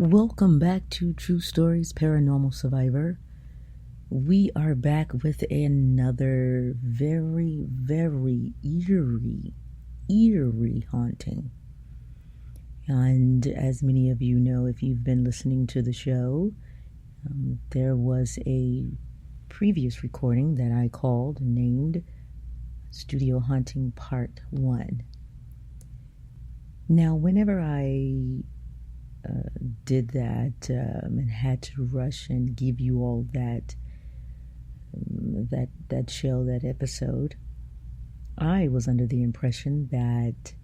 Welcome back to True Stories Paranormal Survivor. We are back with another very, very eerie haunting. And as many of you know, if you've been listening to the show, there was a previous recording that I named Studio Haunting Part 1. Now, whenever I did that and had to rush and give you all that show, that episode, I was under the impression that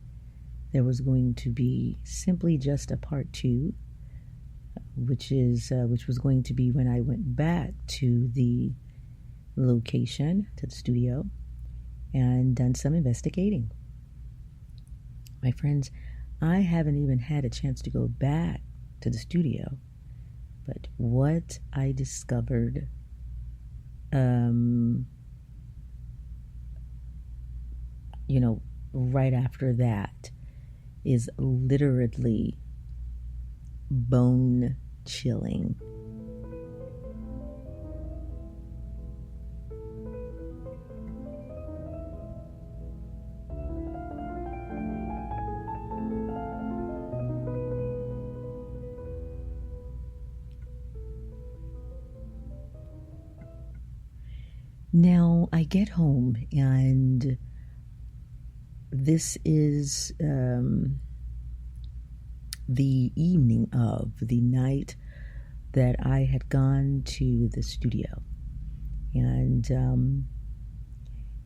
there was going to be simply just a part 2, which was going to be when I went back to the location, to the studio, and done some investigating. My friends, I haven't even had a chance to go back to the studio, but what I discovered right after that is literally bone chilling. Now, I get home, and this is the evening of the night that I had gone to the studio. And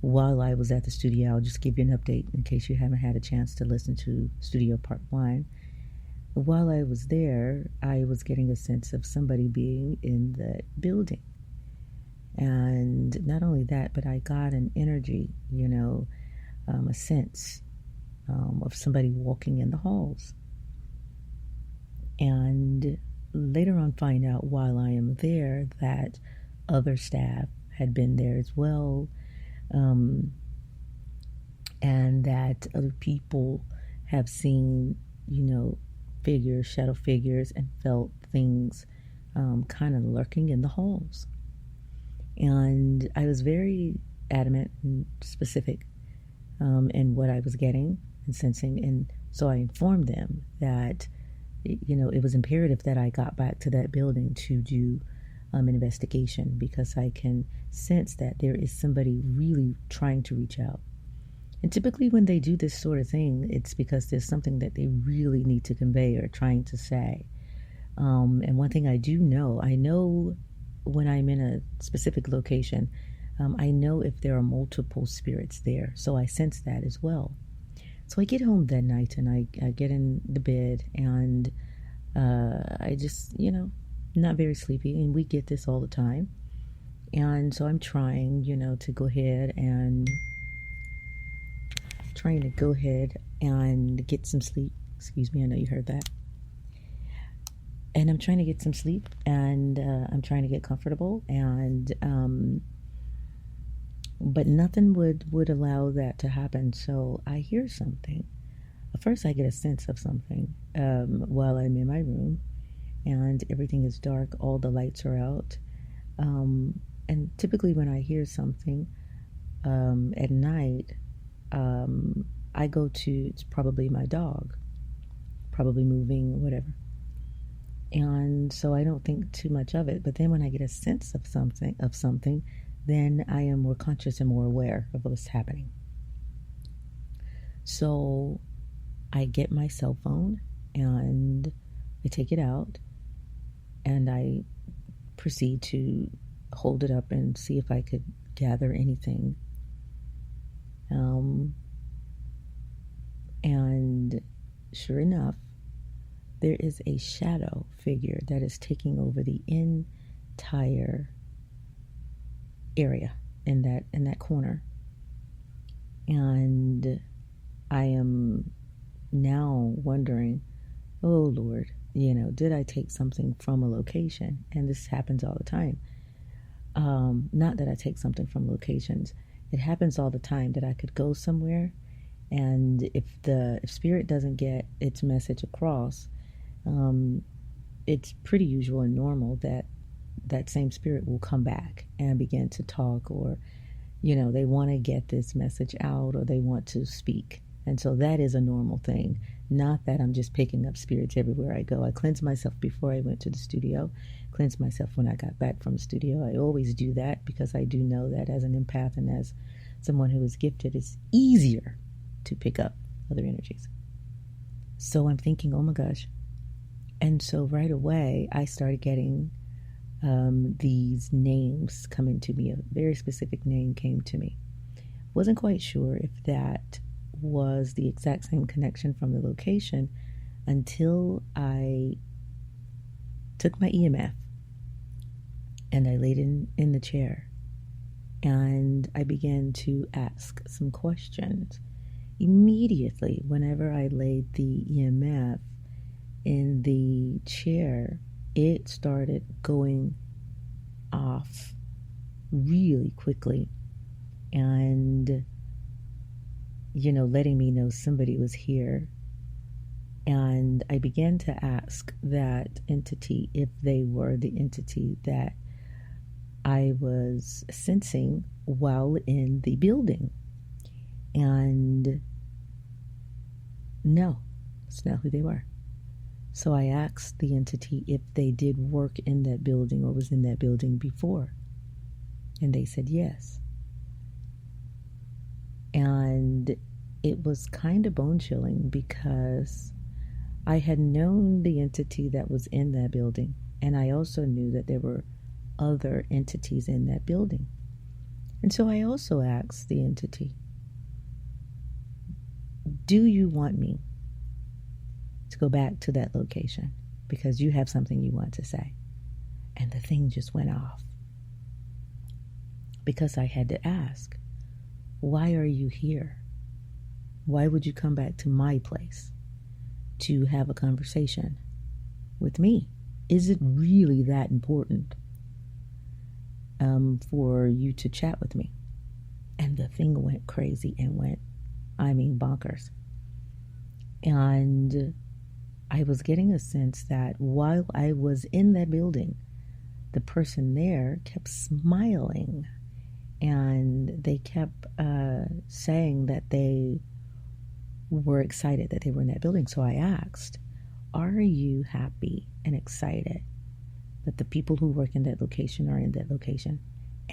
while I was at the studio, I'll just give you an update in case you haven't had a chance to listen to Studio Part 1. While I was there, I was getting a sense of somebody being in the building. And not only that, but I got an energy, a sense of somebody walking in the halls. And later on find out while I am there that other staff had been there as well, and that other people have seen, figures, shadow figures, and felt things kind of lurking in the halls. And I was very adamant and specific in what I was getting and sensing. And so I informed them that, it was imperative that I got back to that building to do an investigation, because I can sense that there is somebody really trying to reach out. And typically when they do this sort of thing, it's because there's something that they really need to convey or trying to say. And one thing I do know, when I'm in a specific location, I know if there are multiple spirits there. So I sense that as well. So I get home that night and I get in the bed, and I just, not very sleepy. And we get this all the time. And so I'm trying, to go ahead and get some sleep. Excuse me, I know you heard that. And I'm trying to get some sleep, and I'm trying to get comfortable, and but nothing would allow that to happen. So I hear something. First, I get a sense of something while I'm in my room, and everything is dark. All the lights are out, and typically when I hear something at night, I go to, it's probably my dog, probably moving, whatever. And so I don't think too much of it. But then when I get a sense of something, then I am more conscious and more aware of what's happening. So I get my cell phone and I take it out and I proceed to hold it up and see if I could gather anything. And sure enough, there is a shadow figure that is taking over the entire area in that corner. And I am now wondering, oh Lord, did I take something from a location? And this happens all the time. Not that I take something from locations. It happens all the time that I could go somewhere, and if spirit doesn't get its message across, it's pretty usual and normal that same spirit will come back and begin to talk, or they want to get this message out, or they want to speak. And so that is a normal thing. Not that I'm just picking up spirits everywhere I go. I cleanse myself before I went to the studio, cleanse myself when I got back from the studio. I always do that because I do know that as an empath and as someone who is gifted, it's easier to pick up other energies. So I'm thinking, oh my gosh. And so right away, I started getting these names coming to me. A very specific name came to me. Wasn't quite sure if that was the exact same connection from the location until I took my EMF and I laid in the chair and I began to ask some questions. Immediately, whenever I laid the EMF in the chair, it started going off really quickly and letting me know somebody was here. And I began to ask that entity if they were the entity that I was sensing while in the building. And no, it's not who they were. So I asked the entity if they did work in that building or was in that building before. And they said yes. And it was kind of bone-chilling because I had known the entity that was in that building, and I also knew that there were other entities in that building. And so I also asked the entity, do you want me to go back to that location because you have something you want to say? And the thing just went off because I had to ask, why are you here? Why would you come back to my place to have a conversation with me? Is it really that important for you to chat with me? And the thing went crazy and went, bonkers. And I was getting a sense that while I was in that building, the person there kept smiling and they kept saying that they were excited that they were in that building. So I asked, are you happy and excited that the people who work in that location are in that location?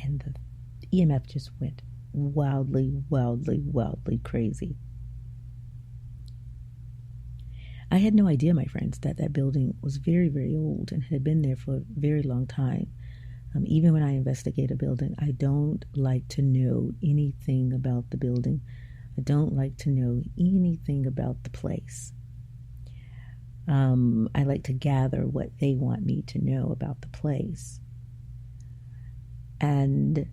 And the EMF just went wildly, wildly, wildly crazy. I had no idea, my friends, that that building was very, very old and had been there for a very long time. Even when I investigate a building, I don't like to know anything about the building. I don't like to know anything about the place. I like to gather what they want me to know about the place. And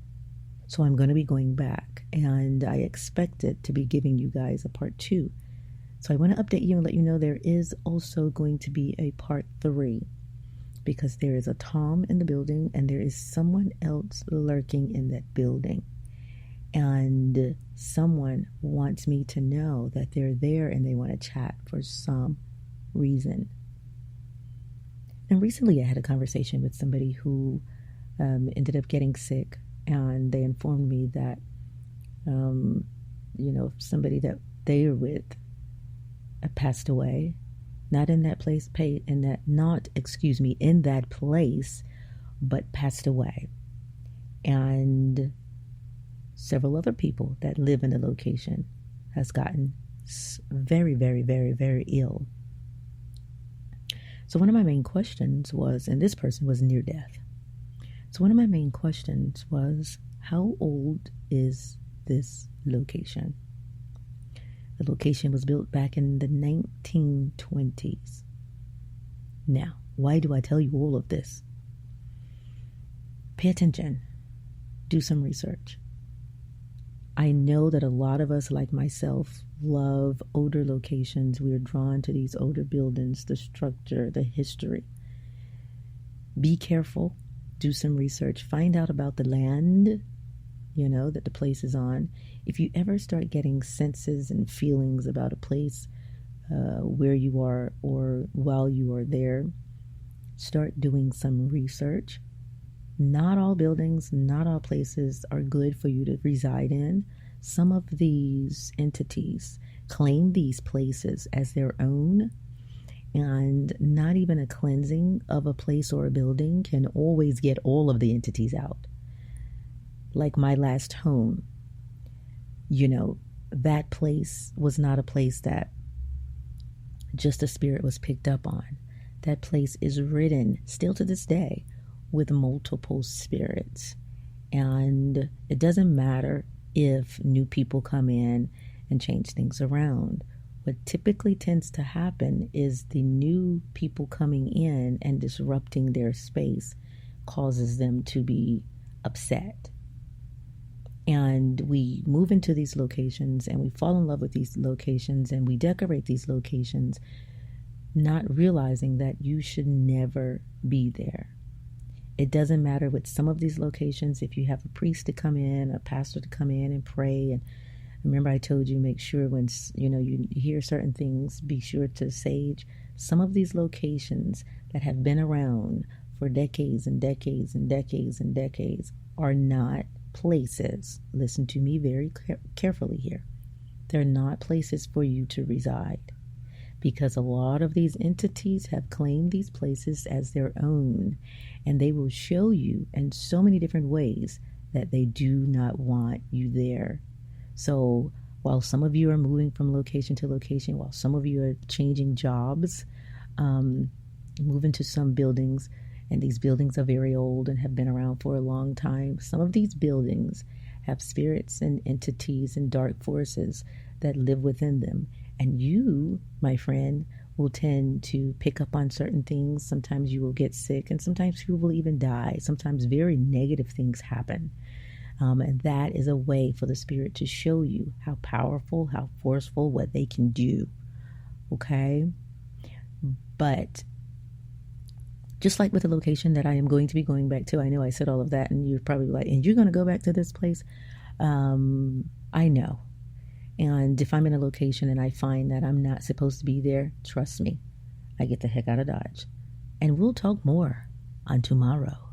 so I'm going to be going back, and I expected to be giving you guys a part 2. So I want to update you and let you know there is also going to be a part 3, because there is a Tom in the building and there is someone else lurking in that building. And someone wants me to know that they're there and they want to chat for some reason. And recently I had a conversation with somebody who ended up getting sick, and they informed me that, somebody that they were with passed away. Not in that place, in that place, but passed away. And several other people that live in the location has gotten very, very, very, very ill. So one of my main questions was, and this person was near death. So one of my main questions was, how old is this location? The location was built back in the 1920s. Now, why do I tell you all of this? Pay attention. Do some research. I know that a lot of us, like myself, love older locations. We are drawn to these older buildings, the structure, the history. Be careful. Do some research. Find out about the land, that the place is on. If you ever start getting senses and feelings about a place where you are or while you are there, start doing some research. Not all buildings, not all places are good for you to reside in. Some of these entities claim these places as their own, and not even a cleansing of a place or a building can always get all of the entities out. Like my last home, that place was not a place that just a spirit was picked up on. That place is ridden, still to this day, with multiple spirits. And it doesn't matter if new people come in and change things around. What typically tends to happen is the new people coming in and disrupting their space causes them to be upset. And we move into these locations and we fall in love with these locations and we decorate these locations, not realizing that you should never be there. It doesn't matter with some of these locations if you have a priest to come in, a pastor to come in and pray. And remember, I told you, make sure when you hear certain things, be sure to sage. Some of these locations that have been around for decades and decades and decades and decades are not places. Listen to me very carefully here. They're not places for you to reside, because a lot of these entities have claimed these places as their own, and they will show you in so many different ways that they do not want you there. So while some of you are moving from location to location, while some of you are changing jobs, moving to some buildings, and these buildings are very old and have been around for a long time, some of these buildings have spirits and entities and dark forces that live within them. And you, my friend, will tend to pick up on certain things. Sometimes you will get sick, and sometimes you will even die. Sometimes very negative things happen. And that is a way for the spirit to show you how powerful, how forceful, what they can do. Okay? But just like with the location that I am going to be going back to, I know I said all of that, and you're probably like, and you're going to go back to this place? I know. And if I'm in a location and I find that I'm not supposed to be there, trust me, I get the heck out of Dodge. And we'll talk more on tomorrow.